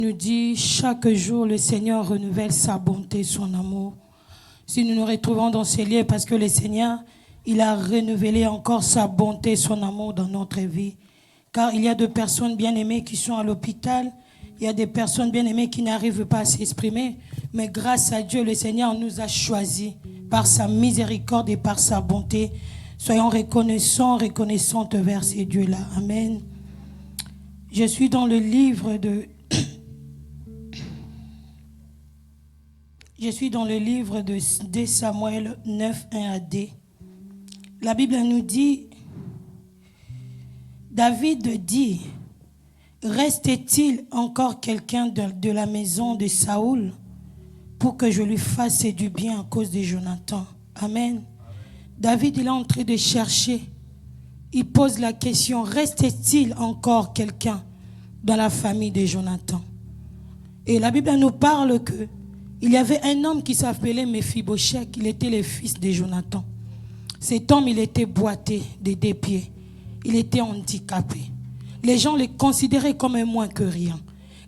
Nous dit chaque jour le Seigneur renouvelle sa bonté, son amour. Si nous nous retrouvons dans ces lieux, parce que le Seigneur, il a renouvelé encore sa bonté, son amour dans notre vie. Car il y a des personnes bien-aimées qui sont à l'hôpital, il y a des personnes bien-aimées qui n'arrivent pas à s'exprimer, mais grâce à Dieu, le Seigneur nous a choisis par sa miséricorde et par sa bonté. Soyons reconnaissants, reconnaissantes vers ces dieux-là. Amen. Je suis dans le livre de... Je suis dans le livre de 2 Samuel 9, 1 à D. La Bible nous dit, David dit, reste-t-il encore quelqu'un de la maison de Saoul pour que je lui fasse du bien à cause de Jonathan? Amen. David, il est en train de chercher. Il pose la question, reste-t-il encore quelqu'un dans la famille de Jonathan? Et la Bible nous parle que il y avait un homme qui s'appelait Mephibosheth, il était le fils de Jonathan. Cet homme, il était boité des 2 pieds. Il était handicapé. Les gens le considéraient comme un moins que rien.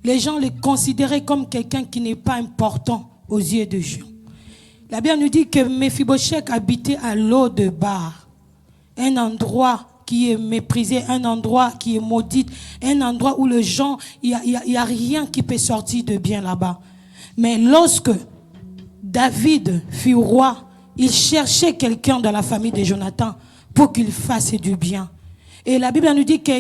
Les gens le considéraient comme quelqu'un qui n'est pas important aux yeux de Dieu. La Bible nous dit que Mephibosheth habitait à Lo-de-Bar, un endroit qui est méprisé, un endroit qui est maudit, un endroit où les gens, il y a rien qui peut sortir de bien là-bas. Mais lorsque David fut roi, il cherchait quelqu'un dans la famille de Jonathan pour qu'il fasse du bien. Et la Bible nous dit que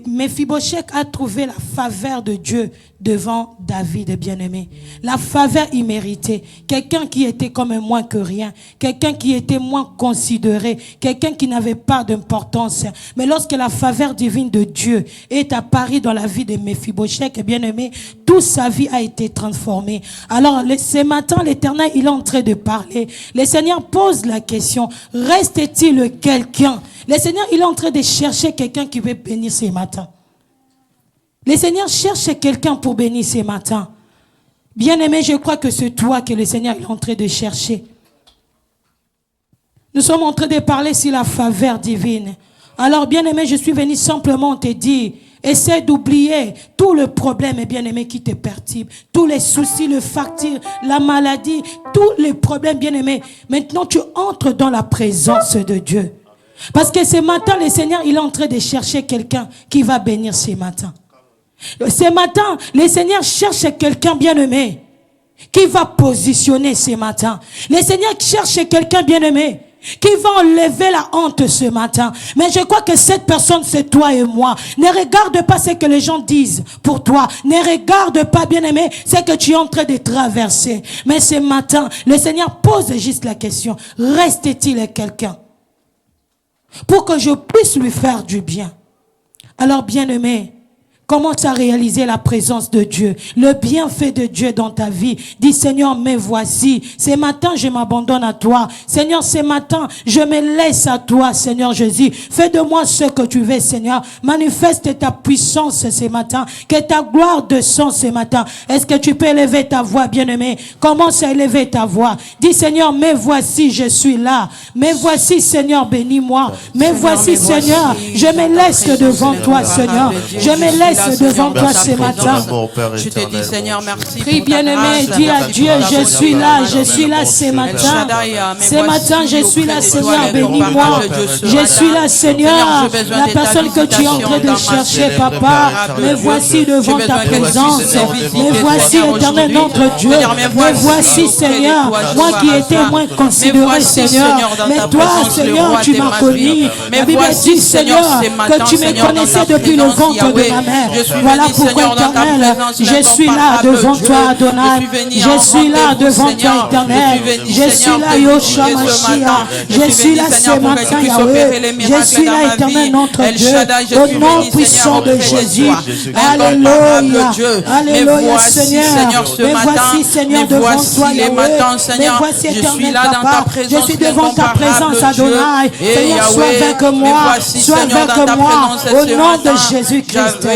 Mephibosheth a trouvé la faveur de Dieu devant David, bien-aimé. La faveur imméritée. Quelqu'un qui était comme un moins que rien. Quelqu'un qui était moins considéré. Quelqu'un qui n'avait pas d'importance. Mais lorsque la faveur divine de Dieu est apparue dans la vie de Mephibosheth, bien-aimé, toute sa vie a été transformée. Alors, ce matin, l'Éternel, il est en train de parler. Le Seigneur pose la question, reste-t-il quelqu'un? Le Seigneur, il est en train de chercher quelqu'un qui veut bénir ce matin. Le Seigneur cherche quelqu'un pour bénir ce matin. Bien-aimé, je crois que c'est toi que le Seigneur est en train de chercher. Nous sommes en train de parler sur la faveur divine. Alors, bien-aimé, je suis venu simplement te dire, essaie d'oublier tout le problème, bien-aimé, qui te perturbe. Tous les soucis, le facture, la maladie, tous les problèmes, bien-aimé. Maintenant, tu entres dans la présence de Dieu. Parce que ce matin, le Seigneur, il est en train de chercher quelqu'un qui va bénir ce matin. Ce matin, le Seigneur cherche quelqu'un bien-aimé qui va positionner ce matin. Le Seigneur cherche quelqu'un bien-aimé qui va enlever la honte ce matin. Mais je crois que cette personne, c'est toi et moi. Ne regarde pas ce que les gens disent pour toi. Ne regarde pas, bien-aimé, ce que tu es en train de traverser. Mais ce matin, le Seigneur pose juste la question, reste-t-il quelqu'un pour que je puisse lui faire du bien? Alors, bien-aimé, commence à réaliser la présence de Dieu, le bienfait de Dieu dans ta vie. Dis, Seigneur, me voici. Ce matin, je m'abandonne à toi. Seigneur, ce matin, je me laisse à toi, Seigneur Jésus. Fais de moi ce que tu veux, Seigneur. Manifeste ta puissance ce matin. Que ta gloire descende ce matin. Est-ce que tu peux élever ta voix, bien-aimé? Commence à élever ta voix. Dis, Seigneur, me voici, je suis là. Me voici, Seigneur, bénis-moi. Me voici, Seigneur. Je me laisse devant toi, Seigneur. Je me laisse devant toi ce matin. Je te dis, Seigneur, merci. Prie, bien-aimé, dis à Dieu, je suis là ce matin. Ce matin, je suis là, Seigneur, bénis-moi. Je suis là, Seigneur, la personne que tu es en train de chercher, Papa. Me voici devant ta présence. Me voici, éternel notre Dieu. Me voici, Seigneur, moi qui étais moins considéré, Seigneur. Mais toi, Seigneur, tu m'as connu. La Bible dit, Seigneur, que tu me connaissais depuis le ventre de ma mère. Voilà pourquoi, éternel, je suis là devant toi, Adonai. Je suis là devant toi, éternel. Je suis là, Yoshua Mashiach. Je suis là ce matin, Yahweh. Je suis là, éternel, notre Dieu. Au nom puissant de Jésus. Alléluia. Alléluia, Seigneur. Me voici, Seigneur, devant toi, Yahweh. Me voici, éternel, Papa. Je suis devant ta présence, Adonai. Seigneur, sois avec moi. Sois avec moi. Au nom de Jésus-Christ.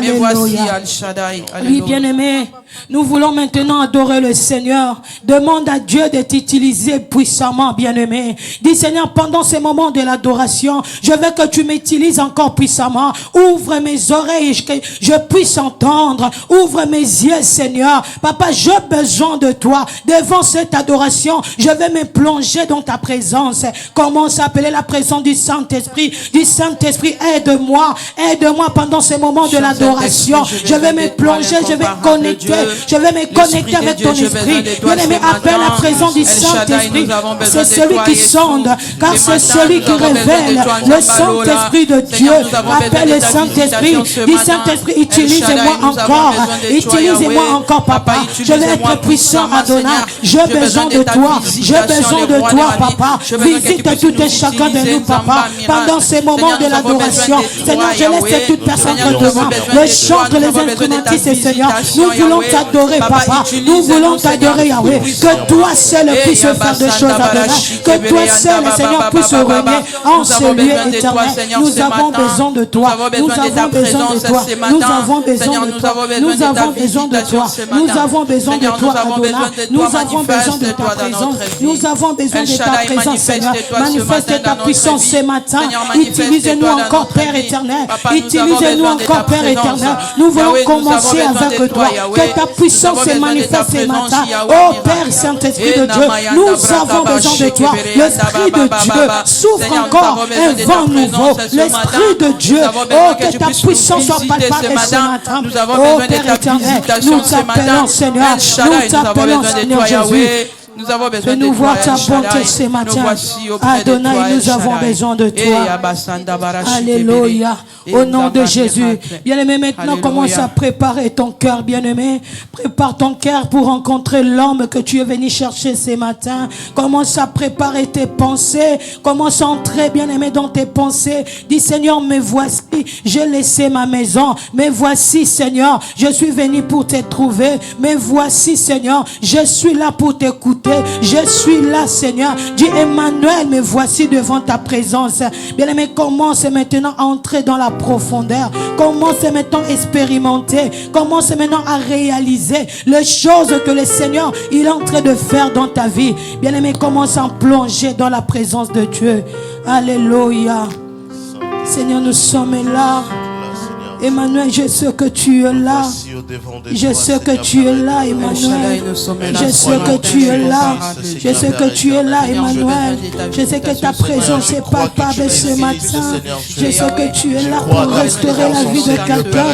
Mais voici Alléluia. Al-Shaddai. Oui, bien-aimé, nous voulons maintenant adorer le Seigneur. Demande à Dieu de t'utiliser puissamment, bien-aimé. Dis, Seigneur, pendant ces moments de l'adoration, je veux que tu m'utilises encore puissamment. Ouvre mes oreilles, que je puisse entendre. Ouvre mes yeux, Seigneur. Papa, j'ai besoin de toi. Devant cette adoration, je vais me plonger dans ta présence. Commence à appeler la présence du Saint-Esprit. Du Saint-Esprit, aide-moi. Aide-moi pendant ces moments de l'adoration. Je vais me plonger, je vais connecter. Je vais me connecter avec ton esprit. Bien-aimé, appelle la présence du Saint-Esprit. C'est celui qui sonde, car c'est celui qui révèle le Saint-Esprit de Dieu. Appelle le Saint-Esprit. Dis, Saint-Esprit, utilise-moi encore. Utilise-moi encore, papa. Je vais être puissant, Adonai. J'ai besoin de toi. J'ai besoin de toi, papa. Visite tout et chacun de nous, papa. Pendant ces moments de l'adoration, Seigneur, je laisse toute personne que devant. Le chantre, les instrumentistes, Seigneur. Nous voulons t'adorer, papa. Nous voulons t'adorer, Yahweh. Que toi seul puisse faire des choses, Adonai. Que toi seul, Seigneur, puisse régner en ce lieu éternel. Nous avons besoin de toi. Nous avons besoin de toi. Nous avons besoin de toi. Nous avons besoin de toi. Nous avons besoin de toi, Adonai. Nous avons besoin de ta présence. Nous avons besoin de ta présence, Seigneur. Manifeste ta puissance ce matin. Utilise-nous encore, Père éternel. Utilise-nous encore, Père éternel. Nous voulons commencer avec toi. Que ta puissance se manifeste ce matin. Oh Père Saint-Esprit de Dieu, nous avons besoin de toi. L'Esprit de Dieu souffre encore un vent nouveau. L'Esprit de Dieu, oh que ta puissance soit palpable ce matin. Oh Père éternel, nous t'appelons Seigneur. Nous t'appelons Seigneur Jésus. Nous avons besoin de nous voir ta bonté ce matin. Adonai, nous avons besoin de toi. Alléluia. Au nom de Jésus. Bien-aimé, maintenant commence à préparer ton cœur, bien-aimé. Prépare ton cœur pour rencontrer l'homme que tu es venu chercher ce matin. Commence à préparer tes pensées. Commence à entrer, bien-aimé, dans tes pensées. Dis, Seigneur, me voici. J'ai laissé ma maison. Mais voici, Seigneur, je suis venu pour te trouver. Mais voici, Seigneur, je suis là pour t'écouter. Je suis là, Seigneur. Dis, Emmanuel, me voici devant ta présence. Bien-aimé, commence maintenant à entrer dans la profondeur. Commence maintenant à expérimenter. Commence maintenant à réaliser les choses que le Seigneur il est en train de faire dans ta vie. Bien-aimé, commence à plonger dans la présence de Dieu. Alléluia. Seigneur, nous sommes là. Emmanuel, je sais que tu es là. Je sais que tu es là, Emmanuel. Je sais que tu es là. Je sais que tu es là, Emmanuel. Je sais que ta présence est palpable ce matin. Je sais que tu es là pour restaurer la vie de quelqu'un.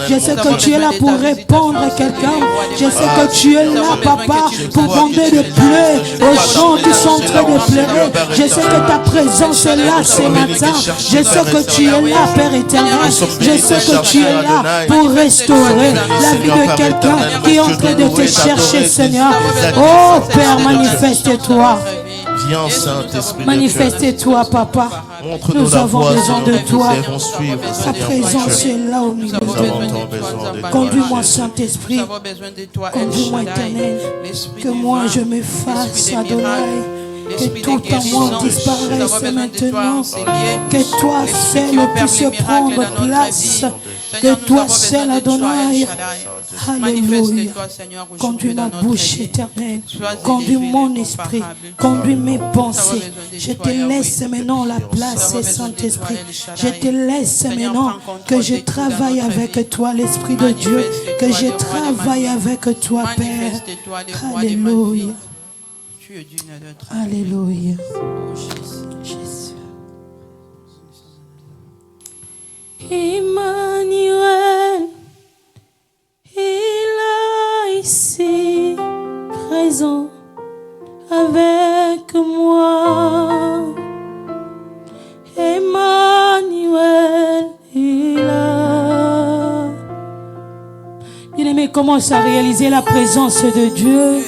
Je sais que tu es là pour répondre à quelqu'un. Je sais que tu es là, papa, pour bander de pleurs aux gens qui sont en train de pleurer. Je sais que ta présence est là ce matin. Je sais que tu es là, Père éternel. Je sais que tu es là pour restaurer la vie de quelqu'un qui est en train de te chercher, Seigneur. Oh Père, manifeste-toi. Viens, Saint-Esprit. Manifeste-toi, papa. Nous avons besoin de toi. Ta présence est là au milieu de nous. Conduis-moi, Saint-Esprit. Conduis-moi, éternel. Que moi je me fasse, Adonai. Que tout en moi disparaisse maintenant. Que toi seul puisses prendre place. Que toi seul, Adonai. Alléluia. Conduis ma bouche éternelle. Conduis mon esprit. Conduis mes pensées. Je te laisse maintenant la place, Saint-Esprit. Je te laisse maintenant que je travaille avec toi, l'Esprit de Dieu. Que je travaille avec toi, Père. Alléluia. Alléluia. Jésus. Emmanuel, il est ici, présent avec moi. Emmanuel, il est là. Bien-aimé, commence à réaliser la présence de Dieu.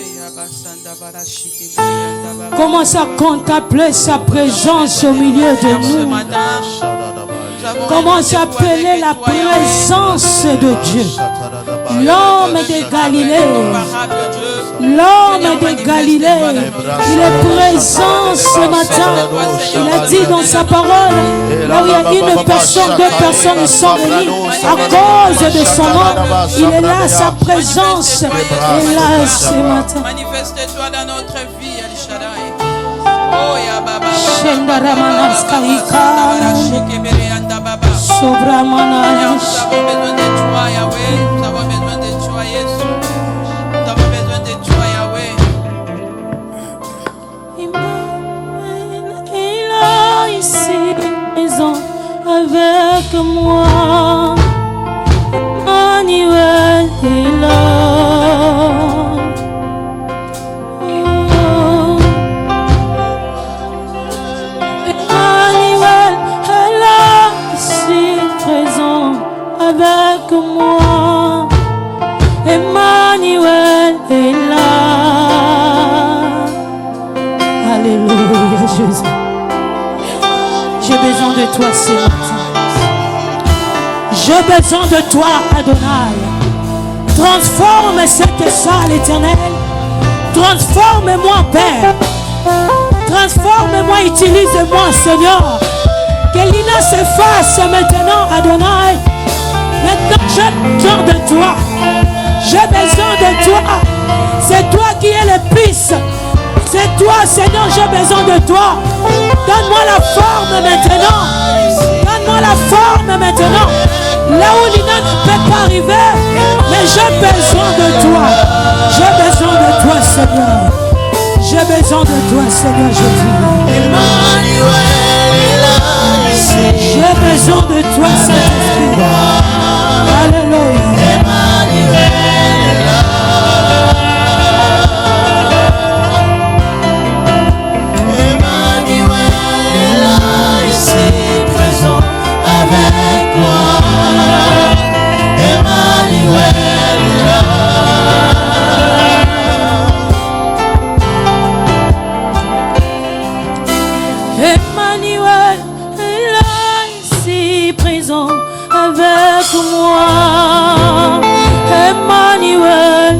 Commence à contempler sa présence au milieu de nous. Commence à appeler la présence de Dieu. L'homme de Galilée. L'homme de Galilée. Il est présent ce matin. Il a dit dans sa parole, là où il y a une personne, deux personnes sont venues à cause de son nom. Il est là, sa présence est là ce matin. Manifeste-toi dans notre vie, El Shaddai. Oh, ya Baba. Sobramana. Nous avons besoin de toi, Yahweh. Nous avons besoin de toi, Jésus. Nous avons besoin de toi, Yahweh. Il est ici présent avec moi. Emmanuel est là. Emmanuel est là, ici présent avec moi. Emmanuel est là. Alléluia, Jésus. J'ai besoin de toi ce matin. J'ai besoin de toi, Adonai. Transforme ce que ça, l'Éternel. Transforme-moi, Père. Transforme-moi, utilise-moi, Seigneur. Que l'ina s'efface maintenant, Adonai. Maintenant, j'ai besoin de toi. J'ai besoin de toi. C'est toi qui es le Fils. C'est toi, Seigneur, j'ai besoin de toi. Donne-moi la forme maintenant. Donne-moi la forme maintenant. Là où l'ina ne peut pas arriver. Mais j'ai besoin de toi. J'ai besoin de toi, Seigneur. J'ai besoin de toi, Seigneur Jésus. J'ai besoin de toi, Saint-Esprit. Alléluia. Emmanuel est là, ici présent avec moi. Emmanuel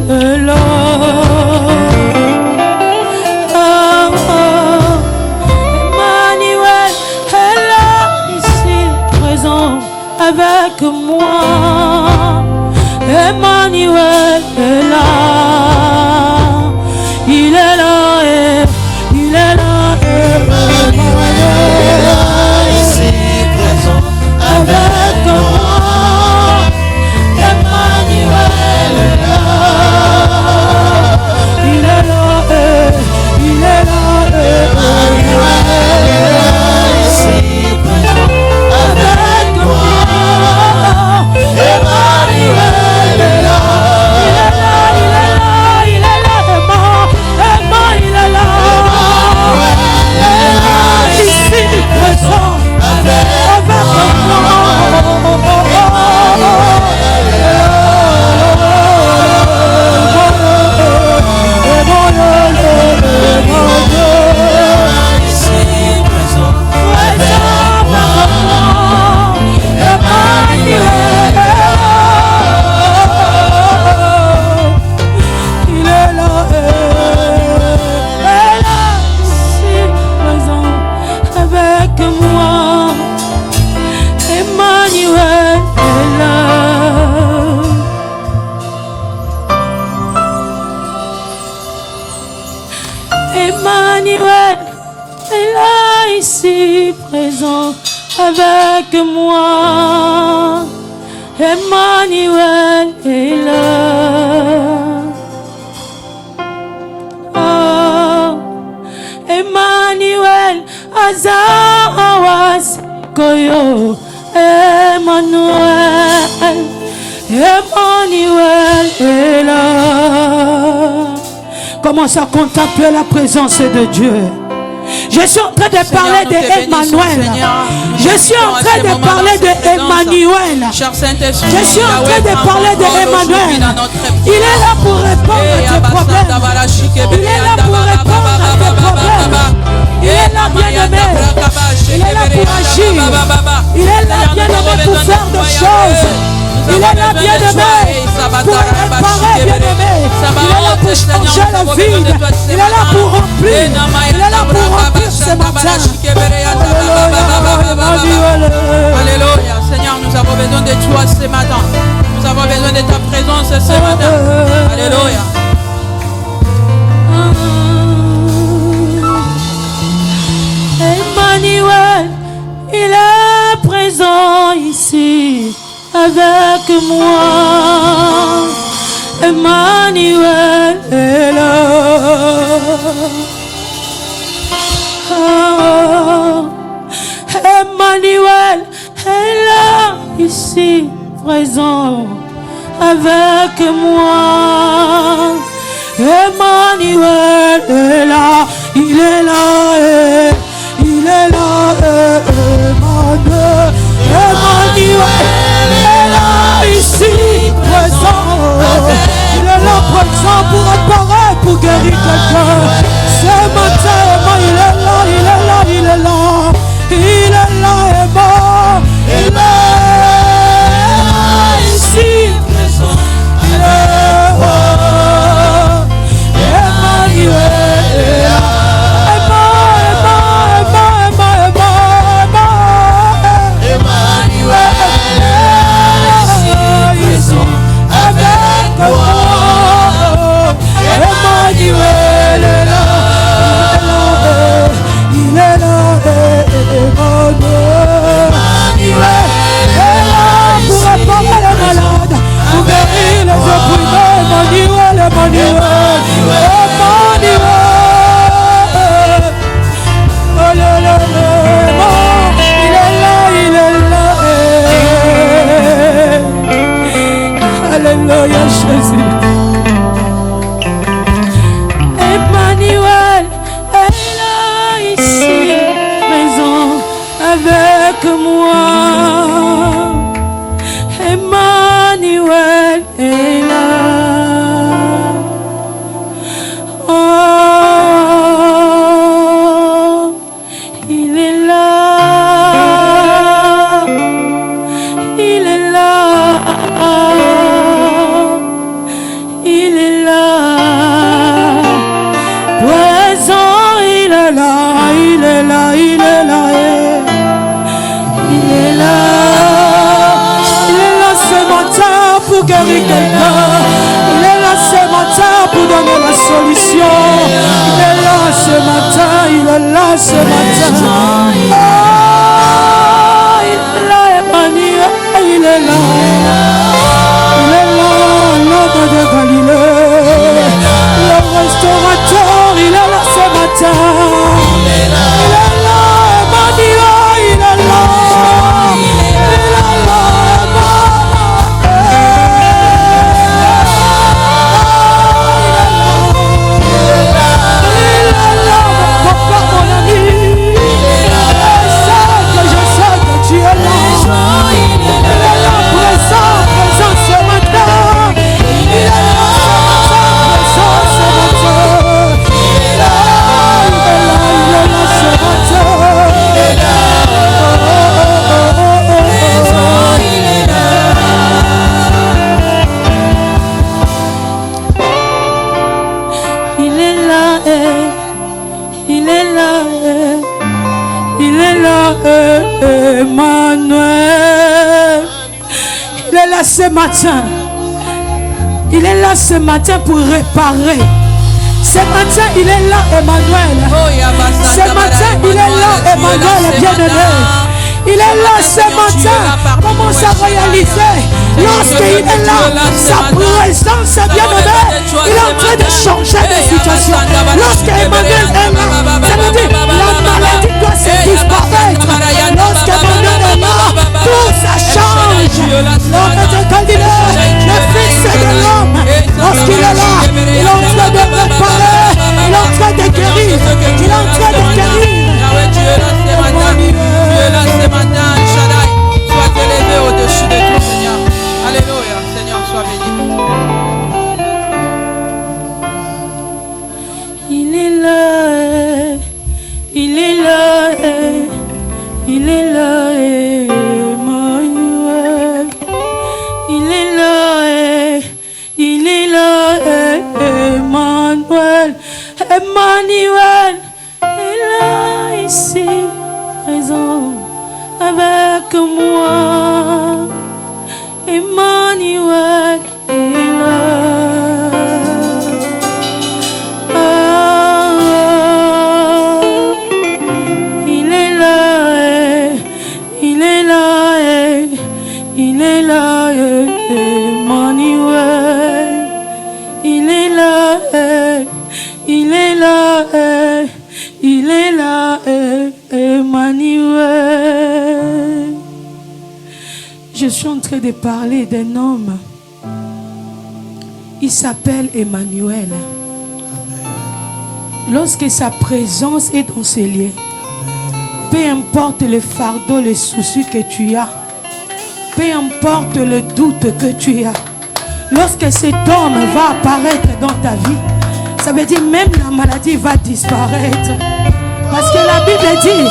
est là. Emmanuel est là, ici présent avec moi. Emmanuel est là. Il est là et il est là. Ici présent avec moi. Emmanuel est là. Il est là, il est là. Emmanuel est là. Ici présent avec moi. Emmanuel est là. Il est là, il est là, il est là. Emma, il est là. Ici présent avec moi. Emmanuel est là, ici présent avec moi. Emmanuel est là. Oh, Emmanuel, Azawas Koyo. Emmanuel, Emmanuel est là. Commence à contempler la présence de Dieu. Je suis en train de parler d'Emmanuel. Je suis en train de parler d'Emmanuel. Je suis en train de parler d'Emmanuel. Il est là pour répondre à tes problèmes. Il est là pour répondre à tes problèmes. Il est là, bien-aimé. Il est là pour agir. Il est là, bien-aimé, pour faire des choses. Il est là, bien-aimé, pour réparer, bien-aimé. Il est là pour changer le vide. Il est là pour remplir. Il est là pour remplir ce matin. Alléluia. Seigneur, nous avons besoin de toi ce matin. Nous avons besoin de ta présence ce matin. Alléluia. Emmanuel, il est présent ici avec moi. Emmanuel est là. Oh, Emmanuel est là ici présent avec moi. Emmanuel est là, il est là, il est là, Emmanuel. Emmanuel est là ici présent. Il est là présent pour réparer, pour guérir quelqu'un. Ce matin, il est là, il est là, il est là. Il est là, Emma. Il est là ici présent. Il est là. Emmanuel est là. Emmanuel est là, il est là, Emmanuel est là pour réparer les malades, pour guérir les opprimés. Emmanuel, Emmanuel, Emmanuel, oh là là là, il est là, il est là. Alléluia Jésus. Emmanuel est là ici, présent avec moi. Emmanuel est là. Oh, il est là. Il est là. Il est là. Présent, il est là, il est là, il est là, il est là. Il est là ce matin pour guérir quelqu'un. Il est là ce matin pour donner la solution. Il est là ce matin, il est là ce matin. Oh, il est là, Emmanuel, il est là. Il est là, l'homme de Galilée. Le restaurateur, il est là ce matin. Il est là, Emmanuel, il est là. Il est là, mon papa, mon ami. Je sais que tu es là. Il est là, présent ce matin. Il est là, présent ce matin. Il est là ce matin. Il est là, présent, il est là. Il est là, il est là, il est là, Emmanuel. Il est là ce matin. Il est là ce matin pour réparer. Ce matin, il est là, Emmanuel. Ce matin, il est là, Emmanuel, bien-aimé. Il est là ce matin. Commence à réaliser. Lorsqu'il est là, sa présence est bien-aimé. Il est en train de changer de situation. Lorsqu'Emmanuel est là, ça veut dire la maladie doit se disparaître. Lorsqu'Emmanuel est là, tout ça change. L'homme de Galilée, le fils de l'homme, lorsqu'il est là, il est en train de réparer. Il est en train de guérir. Il est en train de guérir. Tu es là ce matin, Shaddai. Sois élevé au-dessus de tout, Seigneur. Alléluia, Seigneur, sois béni. Il est là. Emmanuel est là ici, présent avec moi. Emmanuel est là. Il est là, il est là, il est là, Emmanuel. Il est là, il est là, il est là, Emmanuel. Je suis en train de parler d'un homme. Il s'appelle Emmanuel. Lorsque sa présence est dans ces lieux, peu importe le fardeau, le souci que tu as, peu importe le doute que tu as, lorsque cet homme va apparaître dans ta vie, ça veut dire même la maladie va disparaître. Parce que la Bible dit,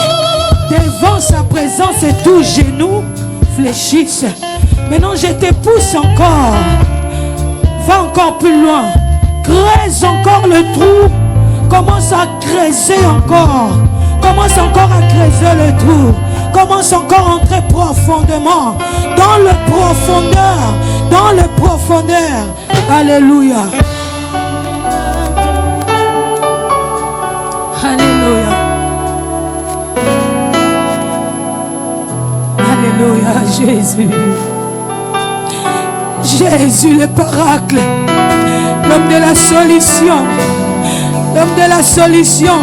devant sa présence, tout genou fléchisse. Maintenant, je te pousse encore. Va encore plus loin. Creuse encore le trou. Commence à creuser encore. Commence encore à creuser le trou. Commence encore à entrer profondément. Dans le profondeur. Dans le profondeur. Alléluia. Alléluia. Alléluia, Jésus. Jésus le paracle. L'homme de la solution. L'homme de la solution.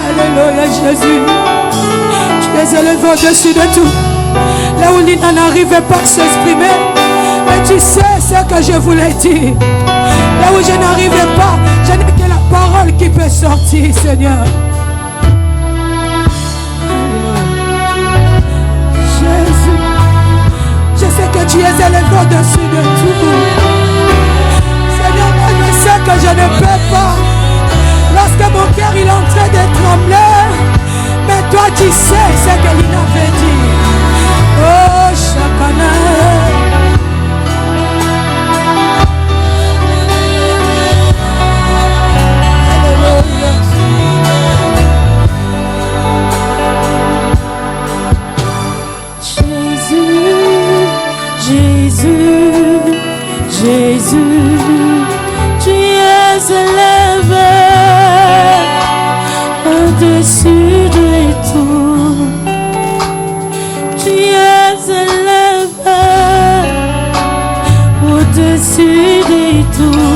Alléluia, Jésus. Tu es élevé au-dessus de tout. Là où il n'en arrivait pas à s'exprimer. Mais tu sais ce que je voulais dire. Là où je n'arrivais pas, je n'ai que la parole qui peut sortir, Seigneur. Jésus, je sais que tu es élevé au-dessus de tout. Seigneur, moi je sais que je ne peux pas. Lorsque mon cœur il est en train de trembler, mais toi tu sais ce qu'il avait dit. Oh, Chapanel. Jésus, tu es élevé au-dessus de tout. Tu es élevé au-dessus de tout.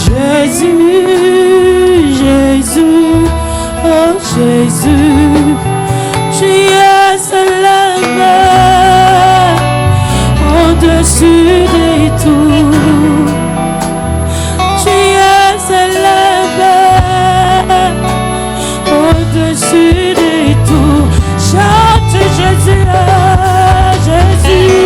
Jésus, Jésus, oh Jésus, tu es élevé au-dessus de tout. Tu es élevé au-dessus de tout. Chante Jésus, Jésus,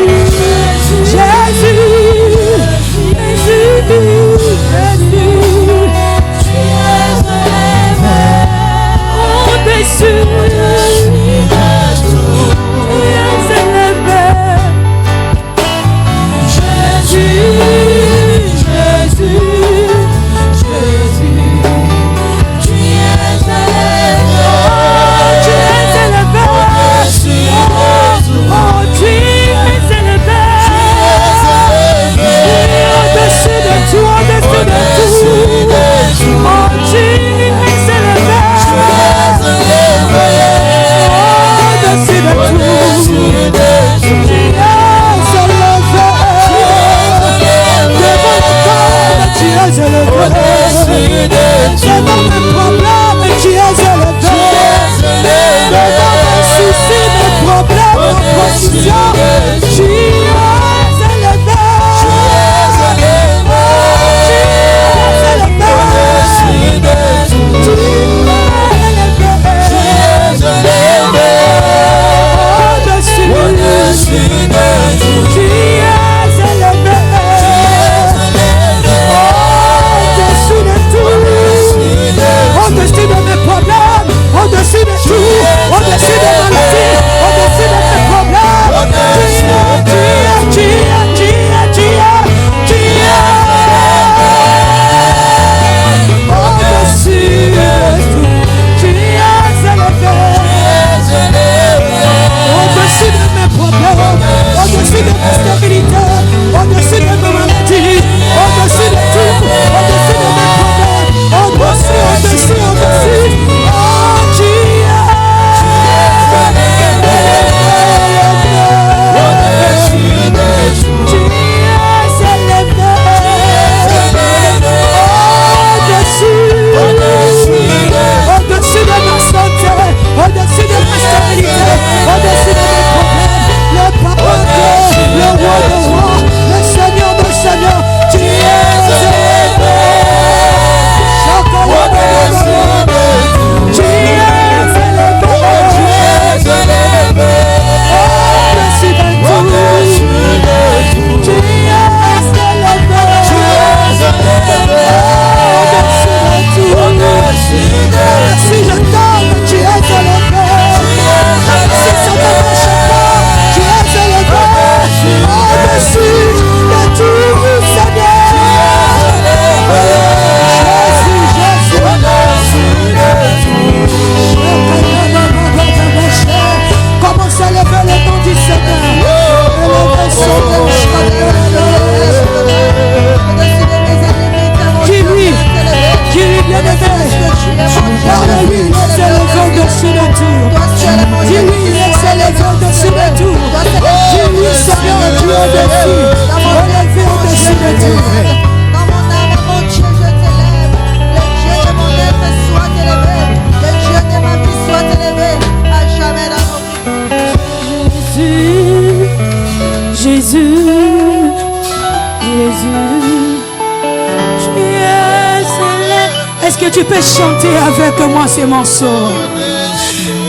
que tu peux chanter avec moi ces morceaux?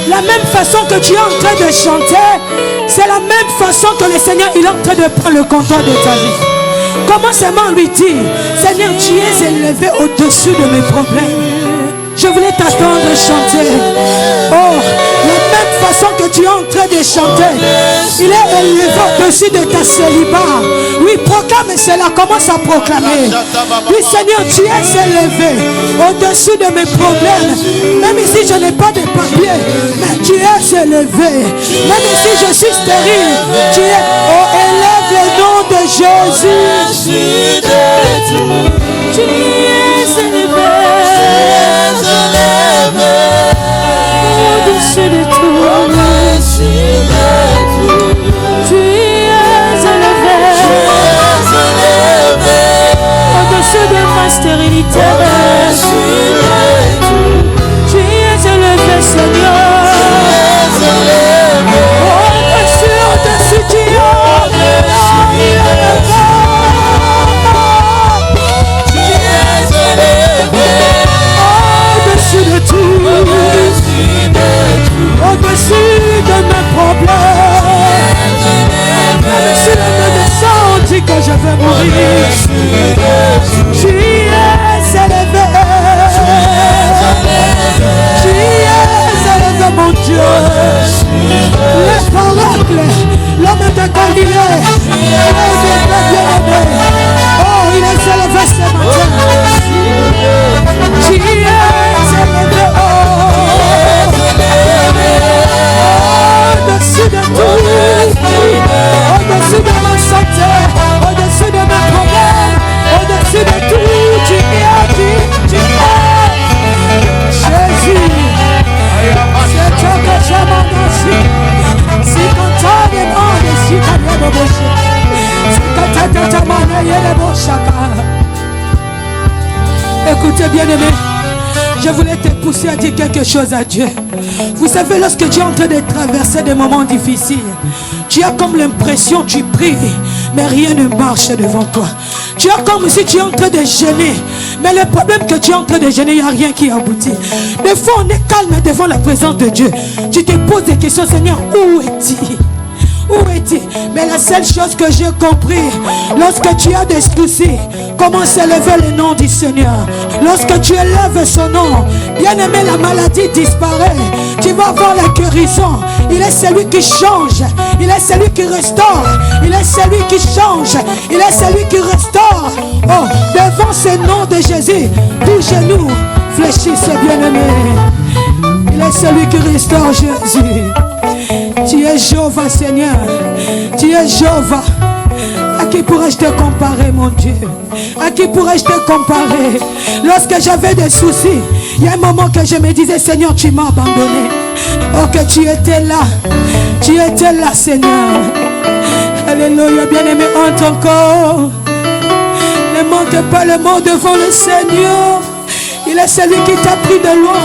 La même façon que tu es en train de chanter, c'est la même façon que le Seigneur il est en train de prendre le contrôle de ta vie. Commence seulement à lui dire, Seigneur, tu es élevé au-dessus de mes problèmes. Je voulais t'attendre à chanter. Oh, la même façon que tu es en train de chanter, il est élevé au-dessus de ta célibat. Oui, proclame cela, commence à proclamer. Oui, Seigneur, tu es élevé au-dessus de mes problèmes. Même ici, je n'ai pas de papier, mais tu es élevé. Même ici, je suis stérile. Tu es, oh, élève le nom de Jésus. Tu es élevé. Au-dessus de tout, tu es élevé, au-dessus de ma stérilité, tu es élevé, Seigneur, au-dessus, tu es au-dessus de tout, au-dessus de mes problèmes, au-dessus de mes desseins, on dit que je vais mourir. Tu es élevé, tu es élevé, mon Dieu. Les oracles, l'homme de Galilée, il est bien-aimé. Oh, il est élevé ce matin. Tu es élevé, au-dessus de tout, au-dessus de ma santé, au-dessus de mes problèmes, au-dessus de tout, tu es Jésus. C'est toi que j'ai m'engager. Si quand tu as des mondes, si tu as des bouches, si quand tu as des maneilles, les bouches. Écoutez, bien-aimé, je voulais te pousser à dire quelque chose à Dieu. Vous savez, lorsque tu es en train de traverser des moments difficiles, tu as comme l'impression, tu pries, mais rien ne marche devant toi. Tu as comme si tu es en train de gêner, mais le problème que tu es en train de gêner, il n'y a rien qui aboutit. Des fois, on est calme devant la présence de Dieu. Tu te poses des questions, Seigneur, où est-il? Où est-il? Mais la seule chose que j'ai compris, lorsque tu as des soucis, commence à élever le nom du Seigneur. Lorsque tu élèves son nom, bien aimé, la maladie disparaît. Tu vas voir la guérison. Il est celui qui change. Il est celui qui restaure. Il est celui qui change. Il est celui qui restaure. Oh, devant ce nom de Jésus, tous genoux fléchissent, bien aimé. Il est celui qui restaure, Jésus. Tu es Jéhovah, Seigneur. Tu es Jéhovah. À qui pourrais-je te comparer, mon Dieu? À qui pourrais-je te comparer? Lorsque j'avais des soucis, il y a un moment que je me disais, Seigneur, tu m'as abandonné. Oh, que tu étais là. Tu étais là, Seigneur. Alléluia, bien-aimé, entre encore. Ne manque pas le mot devant le Seigneur. Il est celui qui t'a pris de loin.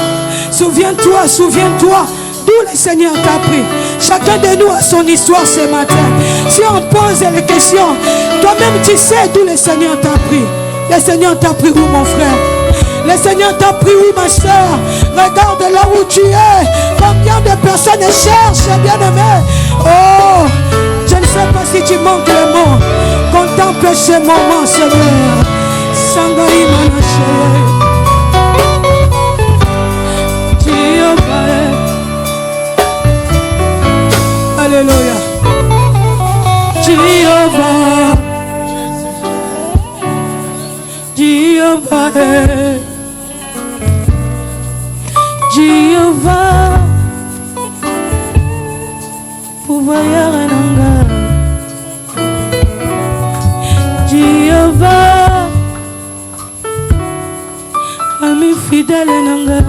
Souviens-toi, souviens-toi. D'où le Seigneur t'a pris. Chacun de nous a son histoire ce matin. Si on pose les questions, toi-même tu sais d'où le Seigneur t'a pris. Le Seigneur t'a pris où, mon frère? Le Seigneur t'a pris où, ma soeur? Regarde là où tu es. Combien de personnes cherchent, bien-aimé? Oh, je ne sais pas si tu manques le mot. Contemple ce moment, Seigneur. Sangaï Manaché. Alléluia. Jéhovah, Jéhovah, Jéhovah, pouvoir nanga, Jéhovah, ami fidèle nanga,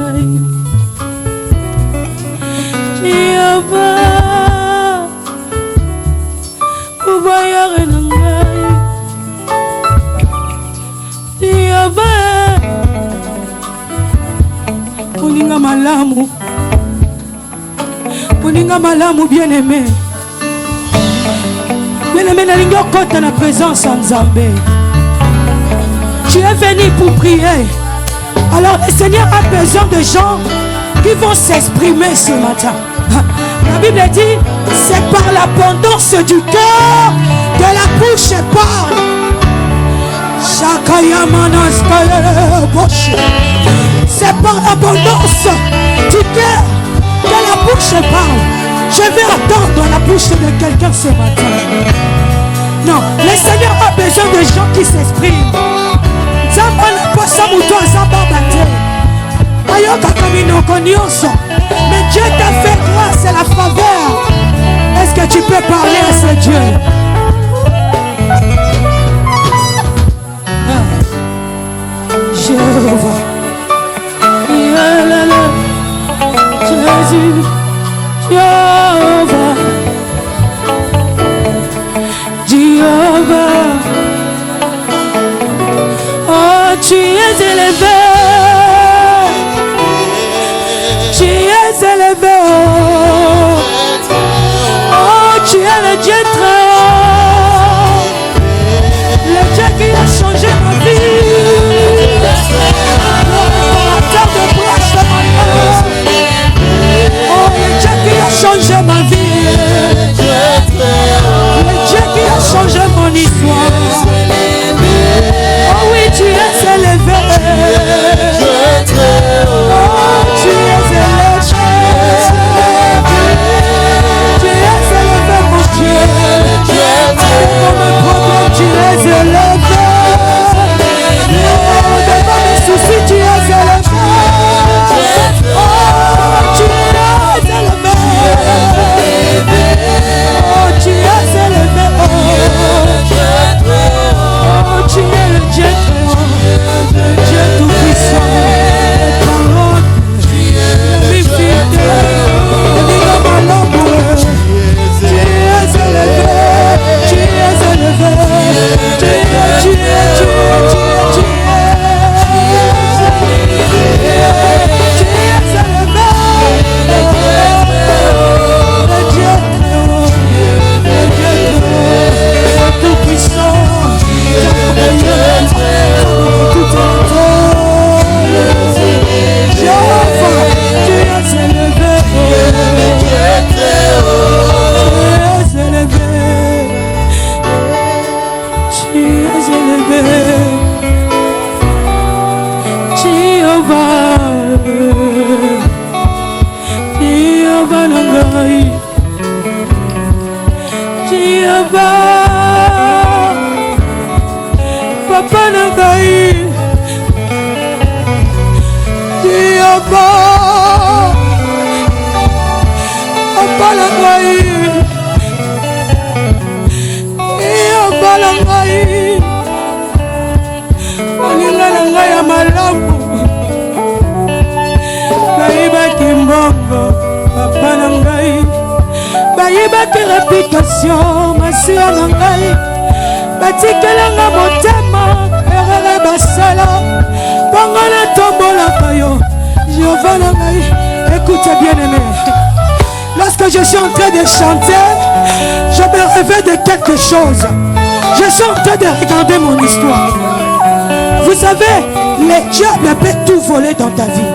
Jéhovah. Moninga malamu, moninga malamu, bien-aimé. Bien-aimé, nalinga kota na présence en Nzambe. Tu es venu pour prier. Alors le Seigneur a besoin de gens qui vont s'exprimer ce matin. La Bible dit, c'est par l'abondance du cœur que la bouche parle. C'est par l'abondance du cœur que la bouche parle. Je vais attendre la bouche de quelqu'un ce matin. Non, le Seigneur a besoin de gens qui s'expriment. Mais Dieu t'a fait grâce, c'est la faveur. Est-ce que tu peux parler à ce Dieu? Jéhovah, Jésus, Jéhovah, Jéhovah. Oh, tu es élevé. Tu es élevé, oh, tu es le Dieu très haut, le Dieu qui a changé ma vie, le réparateur de brèches de ma vie, oh, le Dieu qui a changé ma vie, le Dieu qui a changé mon histoire, oh oui, tu es élevé, oh, tu es élevé. Tu es élevé, mon Dieu. Devant mes problèmes, tu es élevé. Devant mes soucis, tu es élevé. Oh, tu es élevé. Oh, tu es élevé. Oh, tu es le Dieu très haut, le Dieu tout-puissant. Papa Nangai, Papa Nangai, Olinga Nangai ya malamu, bayibaki mbongo, Papa Nangai, bayibaki réputation, Masia Nangai. Batikelanga motema erere basala pangana tombola kayo Jéhovah nangai. Écoute bien aimé, lorsque je suis en train de chanter, je me réveille de quelque chose. Je suis en train de regarder mon histoire. Vous savez, les diables peuvent tout voler dans ta vie.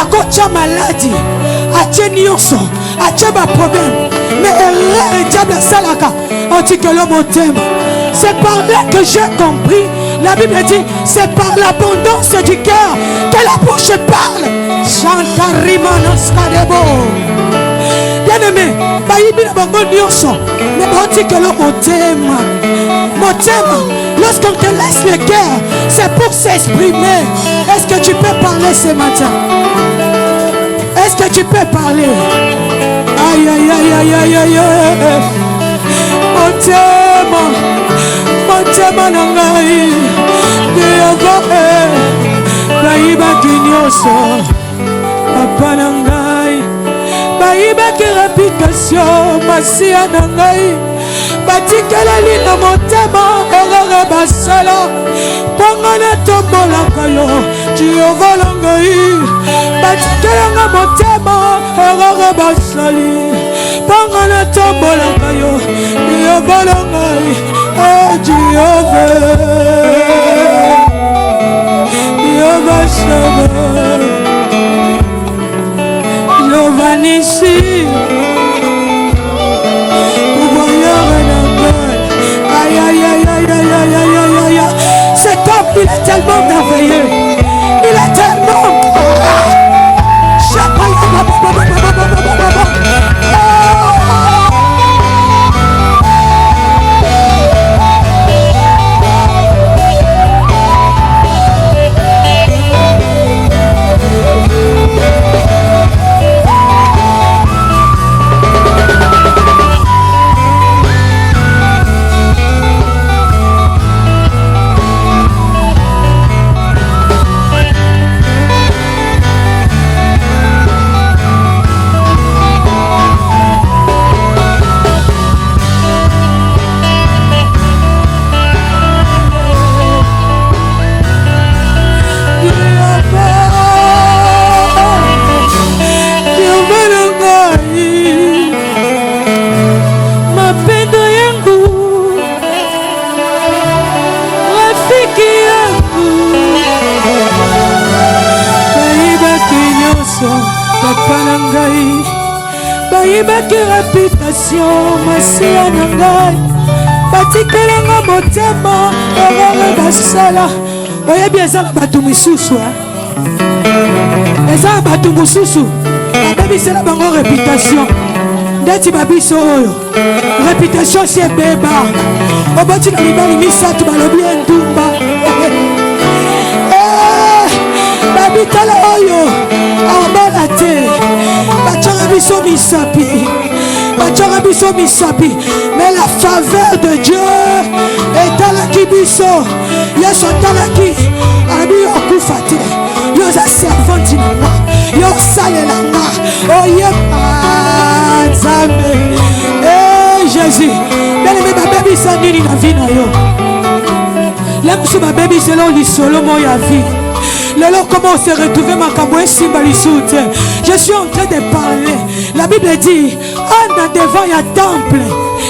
À côté de maladie, à Tchénionson, à Tchéba problème, mais erreur et diable salaka. C'est par là que j'ai compris. La Bible dit, c'est par l'abondance du cœur que la bouche parle. Bien aimé, lorsqu'on te laisse le cœur, c'est pour s'exprimer. Est-ce que tu peux parler ce matin? Est-ce que tu peux parler? Aïe aïe aïe aïe aïe aïe. Motema nangai Jéhovah bayibaki nyonso papa nangai bayibaki réputation Masia nangai batikeleli na motema erreur basala pangana tombolaka yo Jéhovah nangai batikelanga motema erreur basali pangana tombolaka yo Jéhovah nangai. Jéhovah Giovanni, aïe aïe aïe aïe aïe aïe aïe aïe. Cet homme, il est tellement merveilleux. Il est tellement. Bayibaki réputation masia na ngai batikelanga motema erreur basala oyebi eza na bato misusu eza na bato mosusu babebisela bango réputation ndeti babiso oyo réputation si ebeba oboti na mibali misato balobi endumba babitala oyo ambala te bachanga biso misapi mais la faveur de Dieu etalaki biso yesu atalaki abi okufa te yo oza servante na nga yo osalela nga oyeba nzambe Jésus bien-aimé babebisa nini na vie na yo lemosu babebisela lisolo mo ya vie. Lelo comment on s'est retrouvé makambo esimba lisu te. Je suis en train de parler. La Bible dit Anne devant ya temple,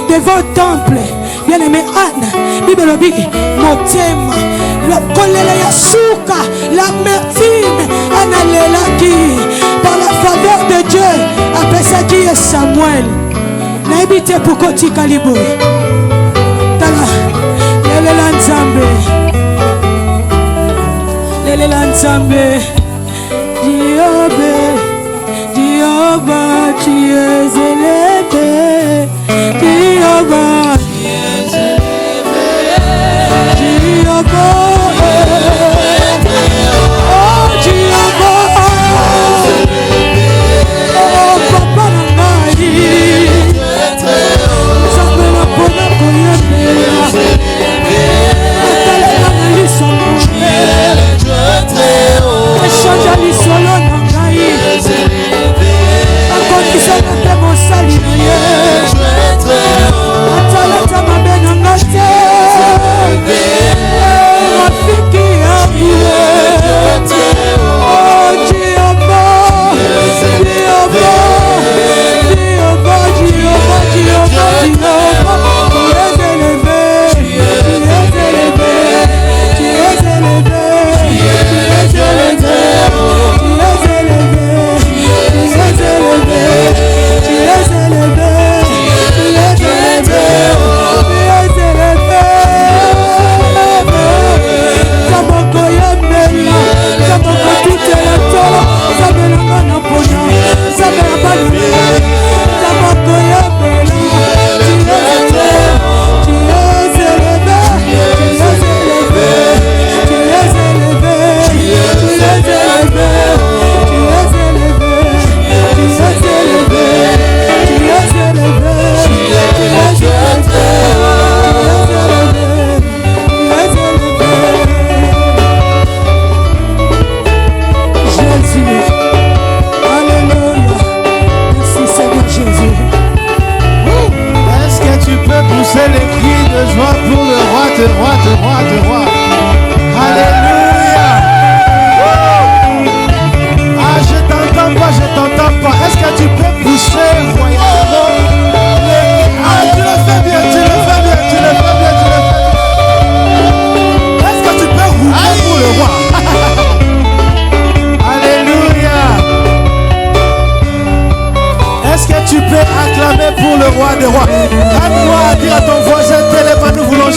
devant temple. Bien aimé Anne, Bible dit motema, le kolele ya suka, l'amertume, Anne lelaki par la faveur de Dieu. Après ça qui est Samuel. N'habite pourquoi tu calibre. Tala, lele l'ensemble. L'ensemble Jéhovah, tu es élevé. Jéhovah, tu es élevé. Jéhovah, oh Jéhovah, oh papa Nangari, ça me l'a pona pour change lisolo na ngai akokisa na te mosali na ye atala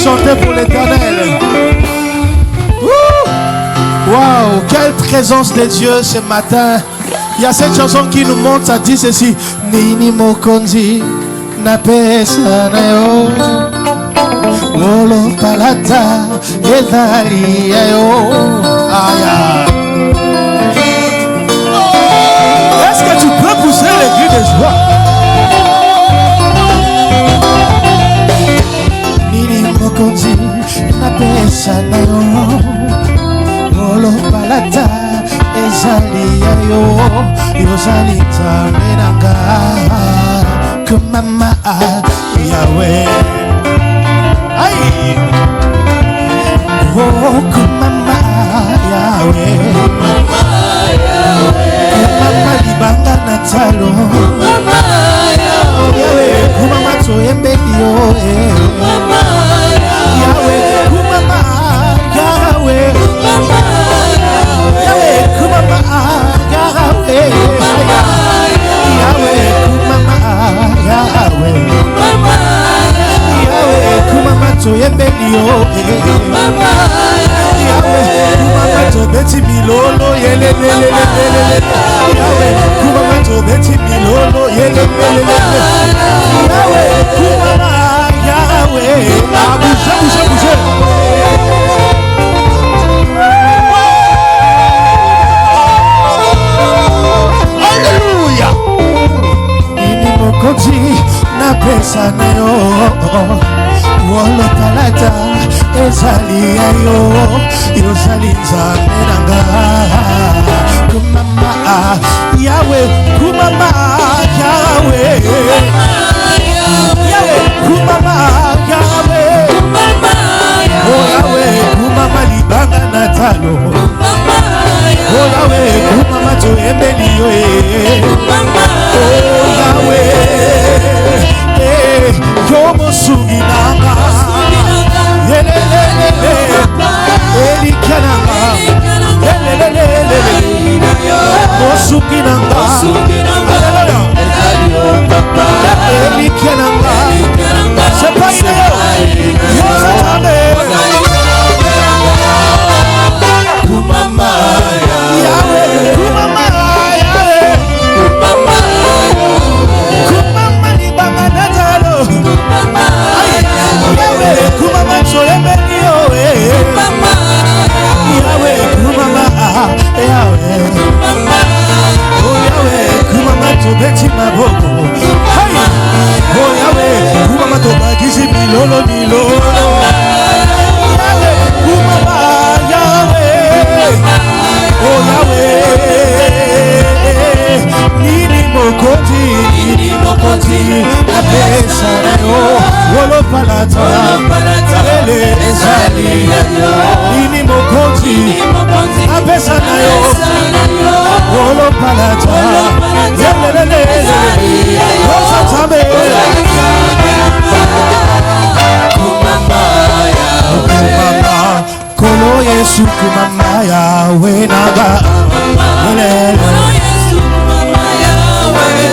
chanter pour l'Éternel. Waouh, quelle présence de Dieu ce matin. Il y a cette chanson qui nous montre, ça dit ceci. Nini mokonzi na pesa na yo Olo palata ezali yo. Aya. Est-ce que tu peux pousser les cris de joie? Nini mokonzi na pesa na yo Olo palata ezali yo. Yozali tamenanga que mama Yahweh. Aïe. Oh, que mama Yahweh. Que mama libanga natalo. Yahweh, que mama toyembe dio. Yahweh, que mama Yahweh. Yahweh, que mama Yahweh. Yahweh, kumama Yahweh. Yahweh, kumama toyembelio. Yahweh, kumama tobeti milolo yelelelele. Yahweh, kumama tobeti milolo yelelelele. Yahweh, kumama Yahweh. Ah, bougez, bougez, bougez. Mokonzi na pesa na yo Wolo palata ezali yo. Yozali nzambe nanga kumama Yahweh. Kumama Yahweh. Yahweh kumama Yahweh. Oh Yahweh kumama libanga natalo. Oh Yahweh kumama toyembeli yo. Oh Yahweh, yomo suginanga, yelelelele, elikananga, yelelelele, mosuginanga, elikananga, c'est pas idéal, yosatane, kumama, Yahweh, kumama, Yahweh, kumama. Kumama ni baba natalo. Yahweh, kumama choyembeni yo. Yahweh, kumama Yahweh. Oh Yahweh, kumama tobeti maboko. Oh Yahweh, kumama tobagisi milolo milolo. Yahweh, kumama Yahweh. Oh Yahweh, nini mokonzi apesa na yo. Wolo palata ele ezali yo. Nini mokonzi apesa na yo. Wolo palata yelelelele osatame kumama kolo Yesu kumama Yahweh naga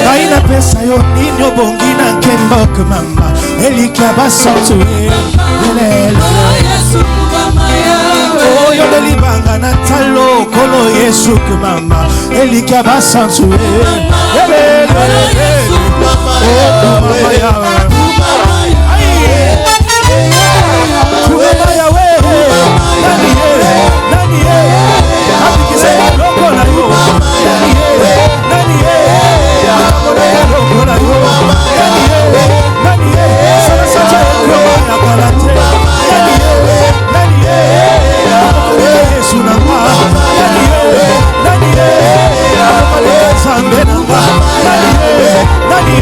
Kaina pesa yo nino bongina kembok mama Elikia basantu Oh yo delibanga natalo kolo Yesu kumama Elikia basantu kumama Yahweh kumama Yahweh nani apikise loko na yo nani loko na yo nani sana sana kwa balate nani Yesu na ma nani Zambe na ma nani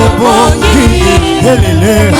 obongi, elele.